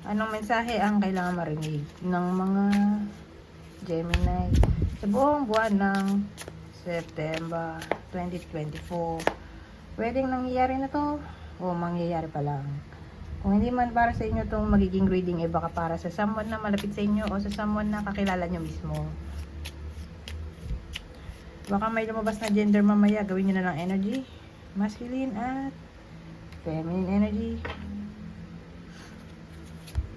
Anong mensahe ang kailangan marinig ng mga Gemini sa buong buwan ng September 2024? Pwedeng nangyayari na to o mangyayari pa lang. Kung hindi man para sa inyo itong magiging reading, baka para sa someone na malapit sa inyo o sa someone na kakilala nyo mismo. Baka may lumabas na gender mamaya, gawin nyo na lang energy, masculine at feminine energy.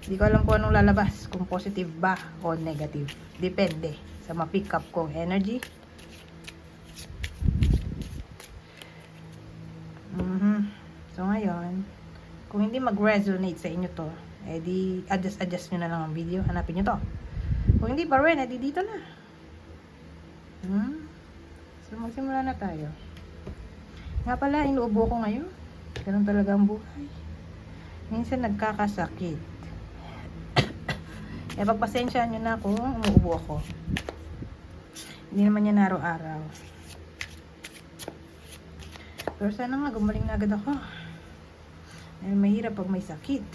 Hindi ko alam kung anong lalabas, kung positive ba o negative. Depende sa ma-pick up kong energy. So ngayon, kung hindi mag-resonate sa inyo to, edi adjust nyo na lang ang video, hanapin nyo to. Kung hindi pa rin, edi dito na. So magsimula na tayo. Nga pala, inuubo ko ngayon. Ganun talaga ang buhay. Minsan nagkakasakit. Pagpasensyaan nyo na kung umuubo ako. Hindi naman yan araw-araw. Pero sana nga gumaling na agad ako. Mahirap pag may sakit.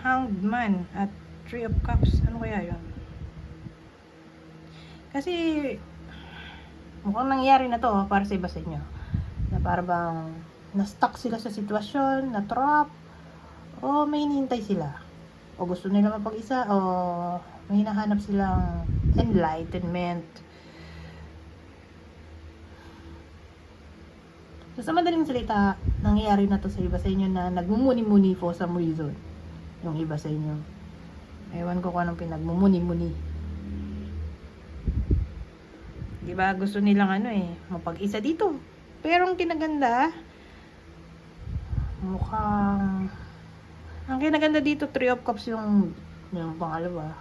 Hanged Man at Three of Cups. Ano kaya yun? Kasi mukhang nangyari na to para sa iba sa inyo. Na para bang na-stuck sila sa sitwasyon, na-trap, o may hinihintay sila. O gusto nila mapag-isa, o may hinahanap silang enlightenment. So, sa madaling salita, nangyayari na to sa iba sa inyo na nagmumuni-muni for some reason. Yung iba sa inyo. Ewan ko kung anong pinagmumuni-muni. Diba, gusto nilang mapag-isa dito. Pero ang kinaganda, mukhang ang kinaganda dito, Three of Cups yung pangalawa.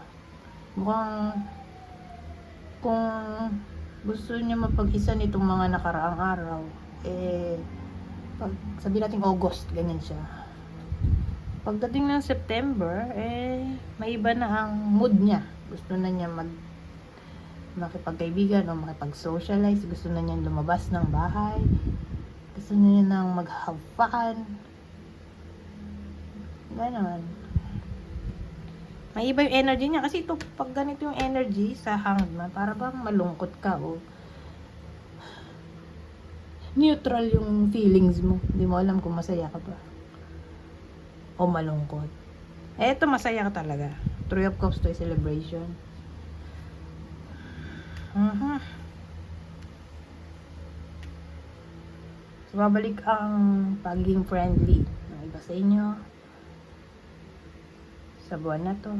Mukhang kung gusto niya mapag-isa nitong mga nakaraang araw, pag sabihin natin August, ganyan siya. Pagdating ng September, may iba na ang mood niya. Gusto na niya makipagkaibigan o makipag-socialize. Gusto na niya lumabas ng bahay. Gusto na niya nang mag-have fun. Ganon. May iba yung energy niya. Kasi ito, pag ganito yung energy sa Hanged Man, para bang malungkot ka o neutral yung feelings mo. Hindi mo alam kung masaya ka ba o malungkot. Eto, masaya ka talaga. Three of Cups to celebration. So, babalik ang pagiging friendly ng iba sa inyo sa buwan na to.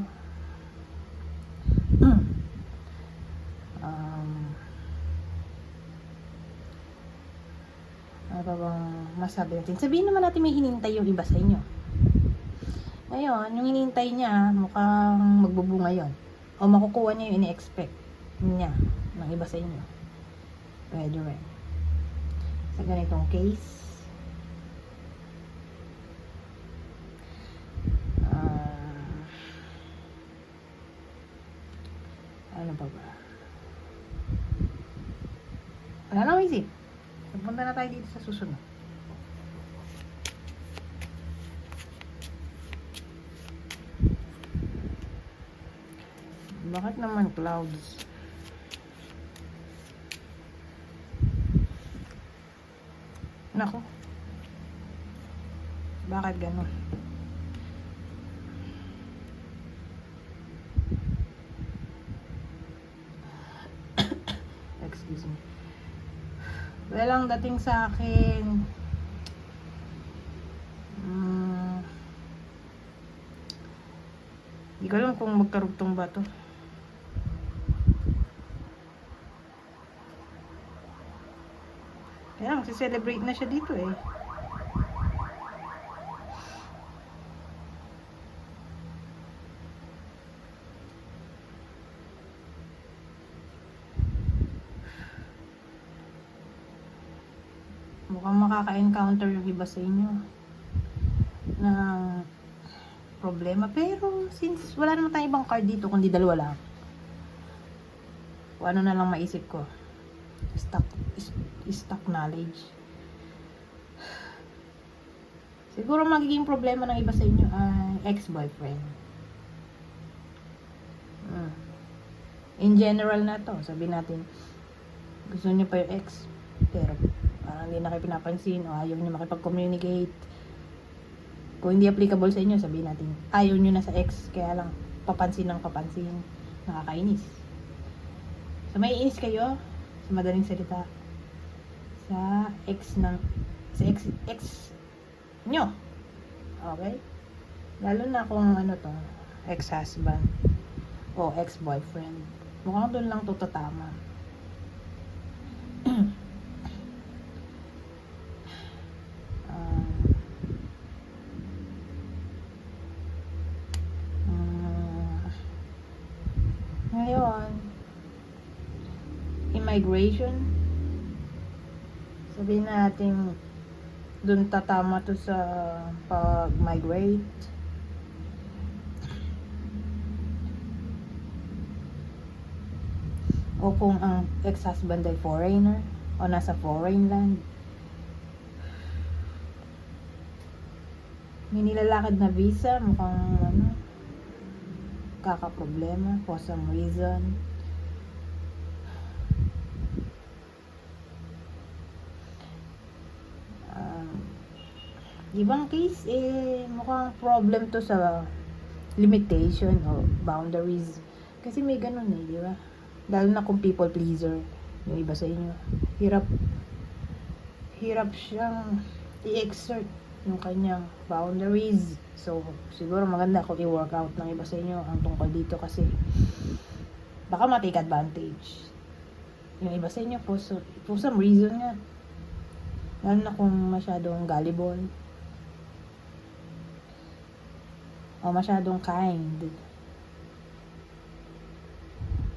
Ano pa bang masabi natin? Sabihin naman natin may hinintay yung iba sa inyo. Ngayon, yung hinintay niya mukhang magbubunga yon o makukuha niya yung ini-expect niya ng iba sa inyo. Pwede rin. Sa ganitong case, ano pa ba? Wala nang isip. Punta na tayo dito sa susunod. Bakit naman clouds? Nako. Bakit ganun? Excuse me. Walang dating sa akin. Hindi ko alam kung magkarugtong ba to. Kaya magsi-celebrate na siya dito Mukhang makaka-encounter yung iba sa inyo ng problema. Pero since wala naman tayong ibang card dito, kundi dalawa lang, kung ano na lang maisip ko, stuck knowledge. Siguro magiging problema ng iba sa inyo ay ex-boyfriend. In general na to, sabihin natin, gusto niyo pa yung ex, pero parang hindi na kayo pinapansin o ayaw niyo makipag-communicate. Kung hindi applicable sa inyo, sabihin natin, ayaw niyo na sa ex, kaya lang papansin ng papansin, nakakainis. So may inis kayo, sa madaling salita, sa ex nyo. Okay? Lalo na kung ano to, ex-husband o ex-boyfriend. Mukhang doon lang to tatama. Ngayon, immigration, sabihin natin dun tatama to sa pag-migrate. O kung ang ex-husband ay foreigner o nasa foreign land, may nilalakad na visa, mukhang kakaproblema for some reason. Ibang case, mukhang problem to sa limitation o boundaries. Kasi may ganun di ba? Lalo na kung people pleaser yung iba sa inyo. Hirap siyang i-exert yung kanyang boundaries. So, siguro maganda kung i-work out ng iba sa inyo ang tungkol dito kasi baka ma-take advantage yung iba sa inyo for some reason nga. Lalo na kung masyadong gullible o masyadong kind.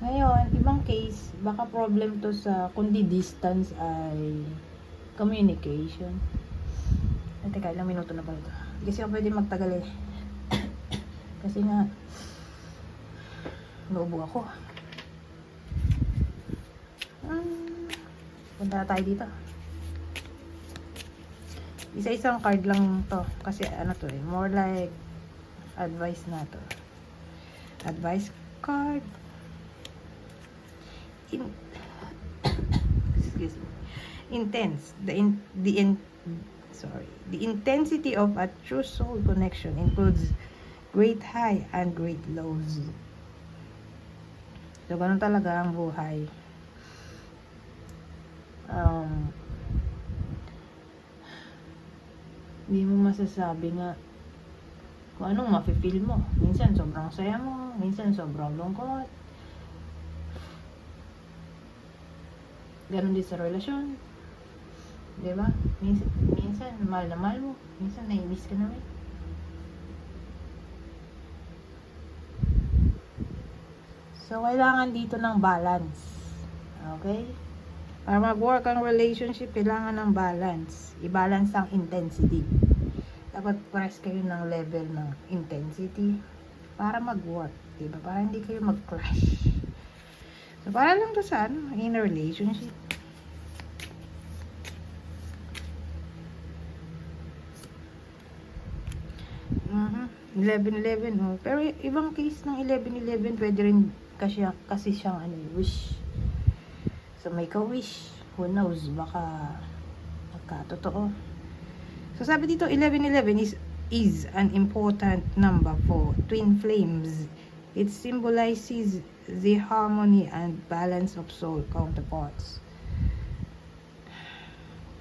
Ngayon, ibang case, baka problem to sa kundi distance ay communication. Teka, ilang minuto na ba ito? Hindi kasi ako pwede magtagal kasi nga naubo ako. Punta tayo dito. Isa-isang card lang to kasi more like advice na to. Advice card. Excuse me. Intense. The intensity of a true soul connection includes great high and great lows. So, ganun talaga ang buhay. Hindi mo masasabi nga kung anong mafe-feel mo. Minsan sobrang saya mo, minsan sobrang lungkot. Ganon din sa relasyon. Diba? Minsan mahal na mahal mo, minsan nai-miss ka naman. So, kailangan dito ng balance. Okay? Para mag-work ang relationship, kailangan ng balance. I-balance ang intensity. Dapat press kayo ng level ng intensity para mag-work. Diba? Para hindi kayo mag-crash. So, para lang to sa in a relationship. Uh-huh. 11-11, oh. Pero ibang case ng 11-11, pwede rin kasi siyang wish. So, may ka-wish. Who knows? Baka magkatotoo. So, sabi dito, 11-11 is an important number for twin flames. It symbolizes the harmony and balance of soul counterparts.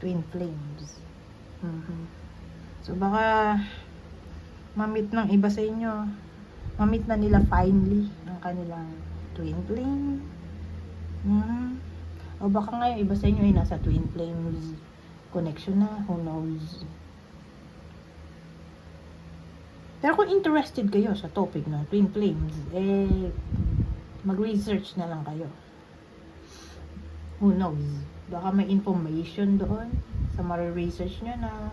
Twin flames. So, baka mamit ng iba sa inyo. Mamit na nila finally ang kanilang twin flame. O baka ngayon iba sa inyo ay nasa twin flames connection na. Who knows? Pero kung interested kayo sa topic ng twin flames, mag-research na lang kayo. Who knows? Baka may information doon sa mare-research nyo na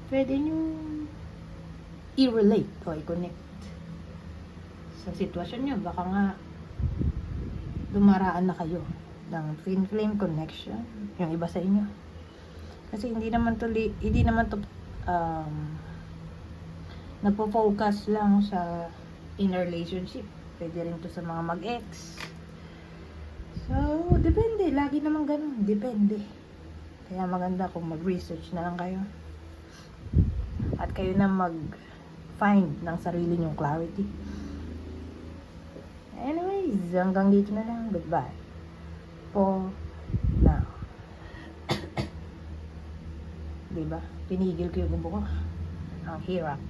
pwede nyo i-relate o i-connect sa sitwasyon nyo. Baka nga dumaraan na kayo ng twin flame connection yung iba sa inyo. Kasi hindi naman to nagpo-focus lang sa in a relationship. Pwede rin to sa mga mag-ex. So, depende. Lagi naman ganun. Depende. Kaya maganda kung mag-research na lang kayo. At kayo na mag-find ng sarili nyong clarity. Anyways, hanggang dito na lang. Goodbye. For now. Diba? Pinigil ko yung buko. Ang hirap.